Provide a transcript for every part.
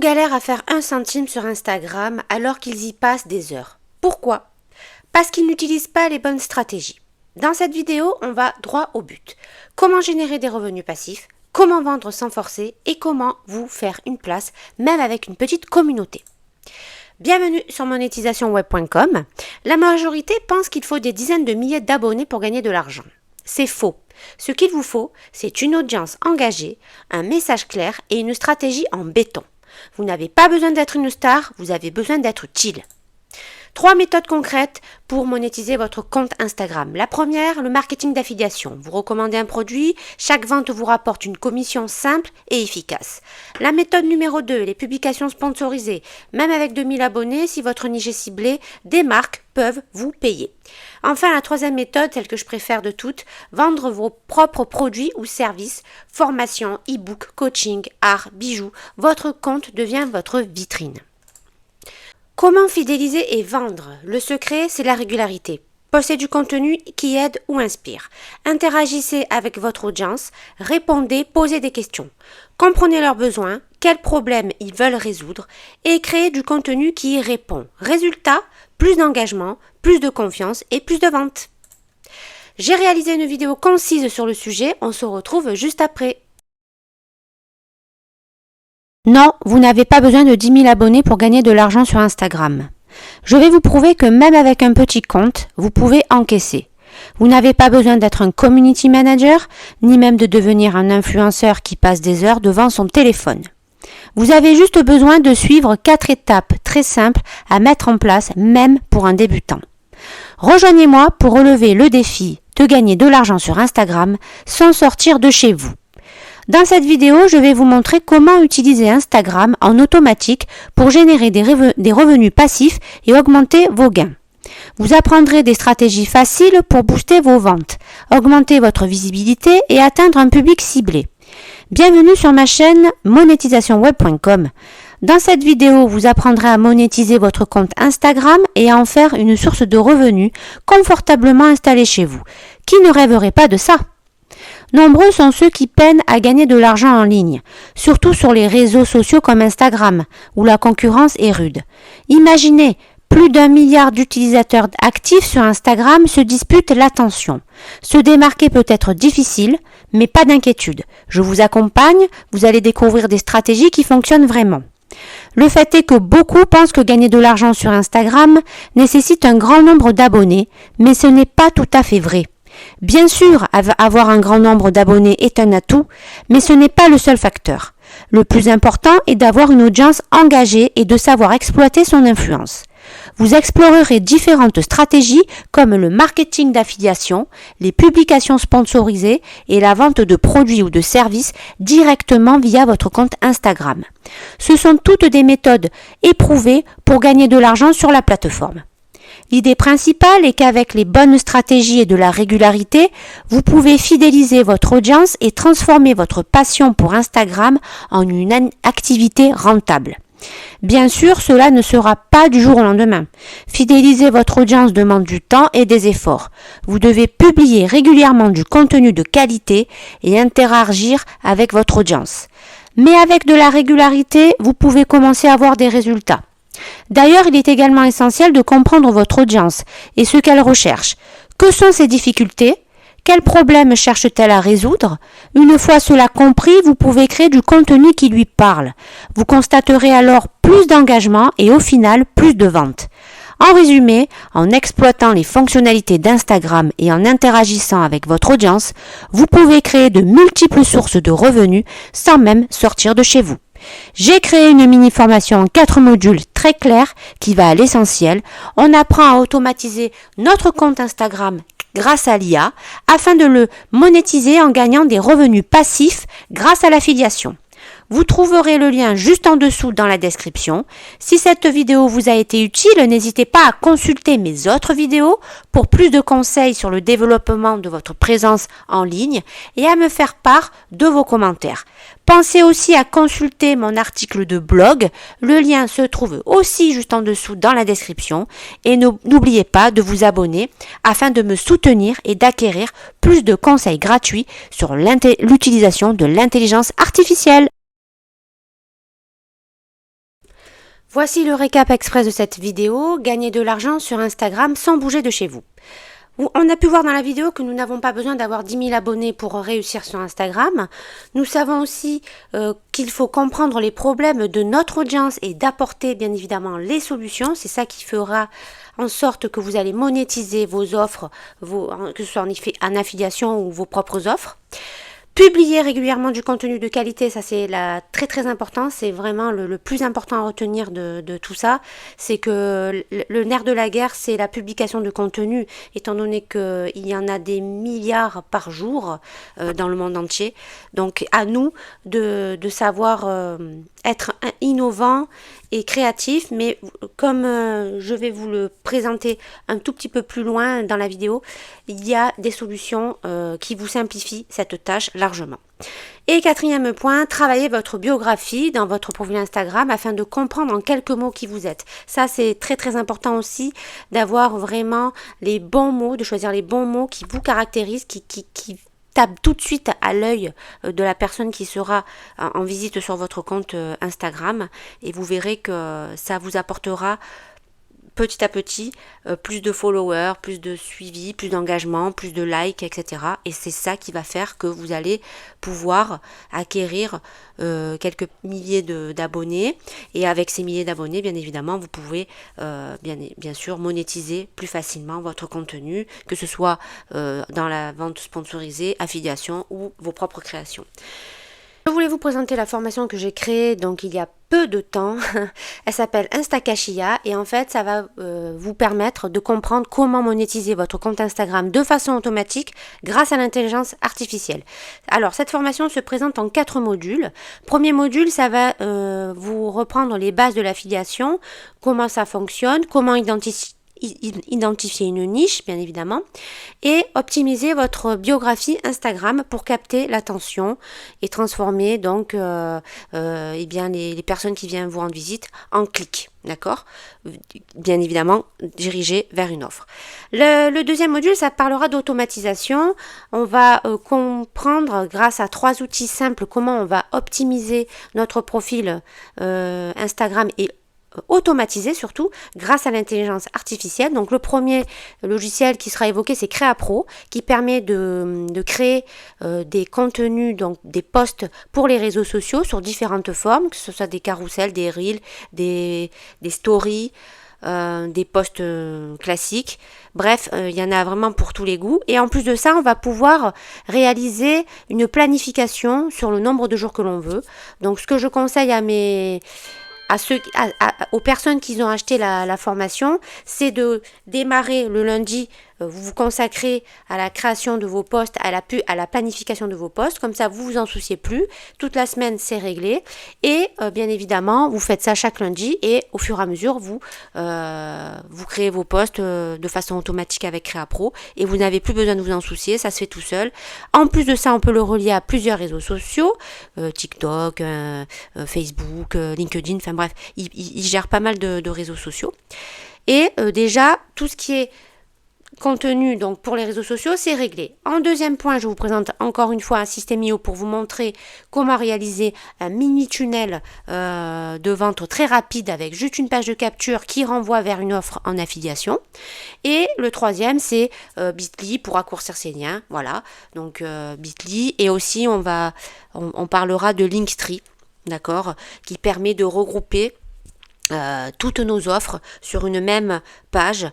galèrent à faire 1 centime sur Instagram alors qu'ils y passent des heures. Pourquoi? Parce qu'ils n'utilisent pas les bonnes stratégies. Dans cette vidéo, on va droit au but. Comment générer des revenus passifs, comment vendre sans forcer et comment vous faire une place, même avec une petite communauté. Bienvenue sur monétisationweb.com. La majorité pense qu'il faut des dizaines de milliers d'abonnés pour gagner de l'argent. C'est faux. Ce qu'il vous faut, c'est une audience engagée, un message clair et une stratégie en béton. Vous n'avez pas besoin d'être une star, vous avez besoin d'être chill. 3 méthodes concrètes pour monétiser votre compte Instagram. La première, le marketing d'affiliation. Vous recommandez un produit, chaque vente vous rapporte une commission simple et efficace. La méthode numéro 2, les publications sponsorisées. Même avec 2000 abonnés, si votre niche est ciblée, des marques peuvent vous payer. Enfin, la troisième méthode, celle que je préfère de toutes, vendre vos propres produits ou services, formation, e-book, coaching, art, bijoux. Votre compte devient votre vitrine. Comment fidéliser et vendre? Le secret, c'est la régularité. Postez du contenu qui aide ou inspire. Interagissez avec votre audience, répondez, posez des questions. Comprenez leurs besoins, quels problèmes ils veulent résoudre et créez du contenu qui y répond. Résultat, plus d'engagement, plus de confiance et plus de ventes. J'ai réalisé une vidéo concise sur le sujet, on se retrouve juste après. Non, vous n'avez pas besoin de 10 000 abonnés pour gagner de l'argent sur Instagram. Je vais vous prouver que même avec un petit compte, vous pouvez encaisser. Vous n'avez pas besoin d'être un community manager, ni même de devenir un influenceur qui passe des heures devant son téléphone. Vous avez juste besoin de suivre 4 étapes très simples à mettre en place, même pour un débutant. Rejoignez-moi pour relever le défi de gagner de l'argent sur Instagram sans sortir de chez vous. Dans cette vidéo, je vais vous montrer comment utiliser Instagram en automatique pour générer des revenus passifs et augmenter vos gains. Vous apprendrez des stratégies faciles pour booster vos ventes, augmenter votre visibilité et atteindre un public ciblé. Bienvenue sur ma chaîne monétisationweb.com. Dans cette vidéo, vous apprendrez à monétiser votre compte Instagram et à en faire une source de revenus confortablement installée chez vous. Qui ne rêverait pas de ça? Nombreux sont ceux qui peinent à gagner de l'argent en ligne, surtout sur les réseaux sociaux comme Instagram, où la concurrence est rude. Imaginez, plus d'1 milliard d'utilisateurs actifs sur Instagram se disputent l'attention. Se démarquer peut être difficile, mais pas d'inquiétude. Je vous accompagne, vous allez découvrir des stratégies qui fonctionnent vraiment. Le fait est que beaucoup pensent que gagner de l'argent sur Instagram nécessite un grand nombre d'abonnés, mais ce n'est pas tout à fait vrai. Bien sûr, avoir un grand nombre d'abonnés est un atout, mais ce n'est pas le seul facteur. Le plus important est d'avoir une audience engagée et de savoir exploiter son influence. Vous explorerez différentes stratégies comme le marketing d'affiliation, les publications sponsorisées et la vente de produits ou de services directement via votre compte Instagram. Ce sont toutes des méthodes éprouvées pour gagner de l'argent sur la plateforme. L'idée principale est qu'avec les bonnes stratégies et de la régularité, vous pouvez fidéliser votre audience et transformer votre passion pour Instagram en une activité rentable. Bien sûr, cela ne sera pas du jour au lendemain. Fidéliser votre audience demande du temps et des efforts. Vous devez publier régulièrement du contenu de qualité et interagir avec votre audience. Mais avec de la régularité, vous pouvez commencer à avoir des résultats. D'ailleurs, il est également essentiel de comprendre votre audience et ce qu'elle recherche. Que sont ses difficultés? Quels problèmes cherche-t-elle à résoudre? Une fois cela compris, vous pouvez créer du contenu qui lui parle. Vous constaterez alors plus d'engagement et au final plus de ventes. En résumé, en exploitant les fonctionnalités d'Instagram et en interagissant avec votre audience, vous pouvez créer de multiples sources de revenus sans même sortir de chez vous. J'ai créé une mini-formation en 4 modules très clairs qui va à l'essentiel. On apprend à automatiser notre compte Instagram grâce à l'IA afin de le monétiser en gagnant des revenus passifs grâce à l'affiliation. Vous trouverez le lien juste en dessous dans la description. Si cette vidéo vous a été utile, n'hésitez pas à consulter mes autres vidéos pour plus de conseils sur le développement de votre présence en ligne et à me faire part de vos commentaires. Pensez aussi à consulter mon article de blog. Le lien se trouve aussi juste en dessous dans la description. Et n'oubliez pas de vous abonner afin de me soutenir et d'acquérir plus de conseils gratuits sur l'utilisation de l'intelligence artificielle. Voici le récap express de cette vidéo, gagner de l'argent sur Instagram sans bouger de chez vous. On a pu voir dans la vidéo que nous n'avons pas besoin d'avoir 10 000 abonnés pour réussir sur Instagram. Nous savons aussi qu'il faut comprendre les problèmes de notre audience et d'apporter bien évidemment les solutions. C'est ça qui fera en sorte que vous allez monétiser vos offres, que ce soit en affiliation ou vos propres offres. Publier régulièrement du contenu de qualité, ça c'est très très important, c'est vraiment le plus important à retenir de tout ça, c'est que le nerf de la guerre c'est la publication de contenu, étant donné qu'il y en a des milliards par jour dans le monde entier, donc à nous de savoir être innovant et créatif, mais comme je vais vous le présenter un tout petit peu plus loin dans la vidéo, il y a des solutions qui vous simplifient cette tâche largement. Et quatrième point, travaillez votre biographie dans votre profil Instagram afin de comprendre en quelques mots qui vous êtes. Ça, c'est très très important aussi d'avoir vraiment les bons mots, de choisir les bons mots qui vous caractérisent, qui tape tout de suite à l'œil de la personne qui sera en visite sur votre compte Instagram, et vous verrez que ça vous apportera petit à petit plus de followers, plus de suivi, plus d'engagement, plus de likes, etc. Et c'est ça qui va faire que vous allez pouvoir acquérir quelques milliers d'abonnés. Et avec ces milliers d'abonnés, bien évidemment, vous pouvez bien sûr monétiser plus facilement votre contenu, que ce soit dans la vente sponsorisée, affiliation ou vos propres créations. Je voulais vous présenter la formation que j'ai créée donc il y a peu de temps. Elle s'appelle Instacashia et en fait ça va vous permettre de comprendre comment monétiser votre compte Instagram de façon automatique grâce à l'intelligence artificielle. Alors cette formation se présente en 4 modules. Premier module, ça va vous reprendre les bases de l'affiliation, comment ça fonctionne, comment identifier une niche, bien évidemment, et optimiser votre biographie Instagram pour capter l'attention et transformer donc les personnes qui viennent vous rendre visite en clics, d'accord? Bien évidemment, dirigé vers une offre. Le deuxième module, ça parlera d'automatisation. On va comprendre grâce à 3 outils simples comment on va optimiser notre profil Instagram et automatisé surtout grâce à l'intelligence artificielle. Donc le premier logiciel qui sera évoqué, c'est CreaPro, qui permet de créer des contenus, donc des posts pour les réseaux sociaux sur différentes formes, que ce soit des carousels, des reels, des stories, des posts classiques. Bref, il y en a vraiment pour tous les goûts. Et en plus de ça, on va pouvoir réaliser une planification sur le nombre de jours que l'on veut. Donc ce que je conseille aux personnes qui ont acheté la formation, c'est de démarrer le lundi, vous vous consacrez à la création de vos posts, à la planification de vos posts, comme ça vous vous en souciez plus, toute la semaine c'est réglé, et bien évidemment vous faites ça chaque lundi, et au fur et à mesure vous créez vos posts de façon automatique avec CreaPro, et vous n'avez plus besoin de vous en soucier, ça se fait tout seul. En plus de ça, on peut le relier à plusieurs réseaux sociaux, TikTok, Facebook, LinkedIn, enfin bref, il gère pas mal de réseaux sociaux. Et déjà, tout ce qui est contenu donc pour les réseaux sociaux, c'est réglé. En deuxième point, je vous présente encore une fois un System.io pour vous montrer comment réaliser un mini tunnel de vente très rapide avec juste une page de capture qui renvoie vers une offre en affiliation. Et le troisième, c'est Bitly pour raccourcir ses liens. Voilà, donc Bitly. Et aussi, on parlera de Linktree, d'accord, qui permet de regrouper toutes nos offres sur une même page,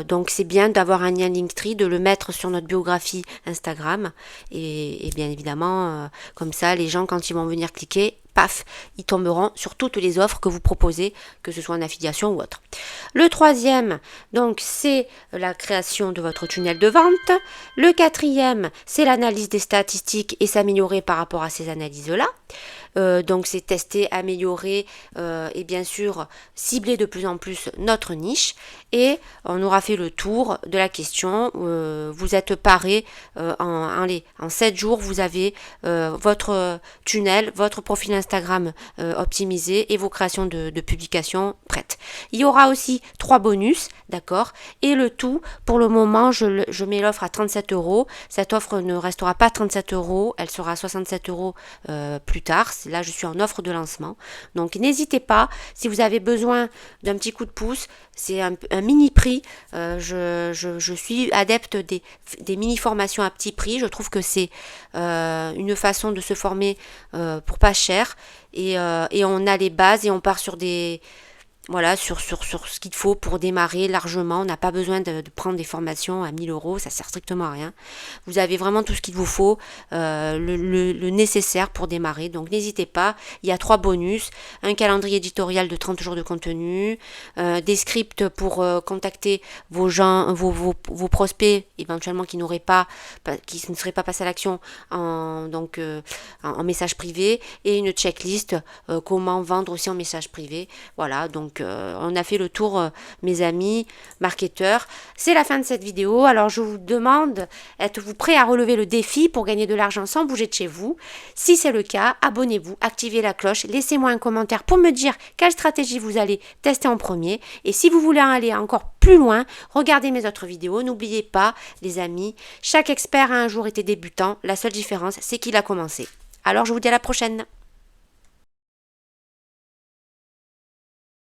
donc c'est bien d'avoir un lien Linktree, de le mettre sur notre biographie Instagram, et bien évidemment comme ça les gens quand ils vont venir cliquer, paf, ils tomberont sur toutes les offres que vous proposez, que ce soit en affiliation ou autre. Le troisième, donc, c'est la création de votre tunnel de vente. Le quatrième, c'est l'analyse des statistiques et s'améliorer par rapport à ces analyses-là. Donc, c'est tester, améliorer et bien sûr cibler de plus en plus notre niche. Et on aura fait le tour de la question. Vous êtes paré en 7 jours, vous avez votre tunnel, votre profil Instagram optimisé et vos créations de publications prêtes. Il y aura aussi 3 bonus, d'accord? Et le tout, pour le moment, je mets l'offre à 37 euros. Cette offre ne restera pas 37 euros, elle sera à 67 euros plus tard. Là, je suis en offre de lancement. Donc, n'hésitez pas, si vous avez besoin d'un petit coup de pouce, c'est un mini prix. Je suis adepte des mini formations à petit prix. Je trouve que c'est une façon de se former pour pas cher. Et on a les bases et on part sur des... Voilà, sur ce qu'il faut pour démarrer largement. On n'a pas besoin de prendre des formations à 1000 euros, ça sert strictement à rien. Vous avez vraiment tout ce qu'il vous faut, le nécessaire pour démarrer. Donc n'hésitez pas, il y a 3 bonus, un calendrier éditorial de 30 jours de contenu, des scripts pour contacter vos gens, vos prospects éventuellement qui ne seraient pas passés à l'action en message privé, et une checklist comment vendre aussi en message privé. Voilà, donc on a fait le tour, mes amis marketeurs. C'est la fin de cette vidéo. Alors je vous demande, êtes-vous prêts à relever le défi pour gagner de l'argent sans bouger de chez vous? Si c'est le cas, abonnez-vous, activez la cloche, laissez-moi un commentaire pour me dire quelle stratégie vous allez tester en premier. Et si vous voulez aller encore plus loin, regardez mes autres vidéos. N'oubliez pas, les amis, chaque expert a un jour été débutant. La seule différence, c'est qu'il a commencé. Alors je vous dis à la prochaine.